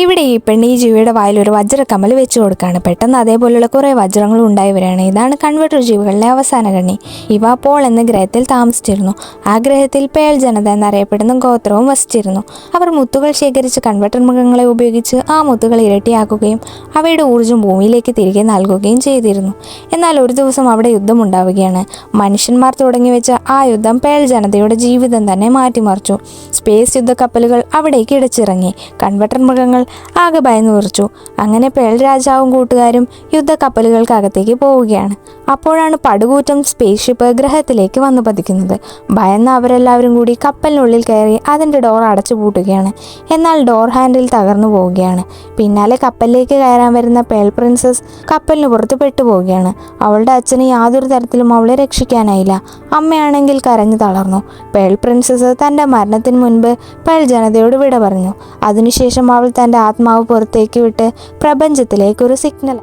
ഇവിടെ ഈ പെണ്ണ് ഈ ജീവിയുടെ വായിൽ ഒരു വജ്രക്കമ്മൽ വെച്ചു കൊടുക്കുകയാണ്. പെട്ടെന്ന് അതേപോലെയുള്ള കുറേ വജ്രങ്ങളും ഉണ്ടായി വരികയാണ്. ഇതാണ് കൺവെർട്ടർ ജീവികളുടെ അവസാന കണ്ണി. ഇവ പോൾ എന്ന ഗ്രഹത്തിൽ താമസിച്ചിരുന്നു. ആ ഗ്രഹത്തിൽ പേൾ ജനത എന്നറിയപ്പെടുന്ന ഗോത്രവും വസിച്ചിരുന്നു. അവർ മുത്തുകൾ ശേഖരിച്ച് കൺവെർട്ടർ മൃഗങ്ങളെ ഉപയോഗിച്ച് ആ മുത്തുകൾ ഇരട്ടിയാക്കുകയും അവയുടെ ഊർജ്ജം ഭൂമിയിലേക്ക് തിരികെ നൽകുകയും ചെയ്തിരുന്നു. എന്നാൽ ഒരു ദിവസം അവിടെ യുദ്ധമുണ്ടാവുകയാണ്. മനുഷ്യന്മാർ തുടങ്ങിവെച്ച ആ യുദ്ധം പേൾ ജനതയുടെ ജീവിതം തന്നെ മാറ്റിമറിച്ചു. സ്പേസ് യുദ്ധക്കപ്പലുകൾ അവിടേക്ക് ഇടച്ചിറങ്ങി. കൺവെർട്ടർ മൃഗങ്ങൾ ആകെ ഭയന്നു വിറച്ചു. അങ്ങനെ പേൾ രാജാവും കൂട്ടുകാരും യുദ്ധക്കപ്പലുകൾക്കകത്തേക്ക് പോവുകയാണ്. അപ്പോഴാണ് പടുകൂറ്റം സ്പേസ് ഷിപ്പ് ഗ്രഹത്തിലേക്ക് വന്നു പതിക്കുന്നത്. ഭയന്ന അവരെല്ലാവരും കൂടി കപ്പലിനുള്ളിൽ കയറി അതിൻ്റെ ഡോർ അടച്ചു പൂട്ടുകയാണ്. എന്നാൽ ഡോർ ഹാൻഡിൽ തകർന്നു പോവുകയാണ്. പിന്നാലെ കപ്പലിലേക്ക് കയറാൻ വരുന്ന പേൾ പ്രിൻസസ് കപ്പലിന് പുറത്ത് പെട്ടുപോവുകയാണ്. അവളുടെ അച്ഛന് യാതൊരു തരത്തിലും അവളെ രക്ഷിക്കാനായില്ല. അമ്മയാണെങ്കിൽ കരഞ്ഞു തളർന്നു. പേൾ പ്രിൻസസ് തൻ്റെ മരണത്തിന് മുൻപ് പേൾ ജനതയോട് വിട പറഞ്ഞു. അതിനുശേഷം അവൾ തൻ്റെ ആത്മാവ് പുറത്തേക്ക് വിട്ട് പ്രപഞ്ചത്തിലേക്കൊരു സിഗ്നൽ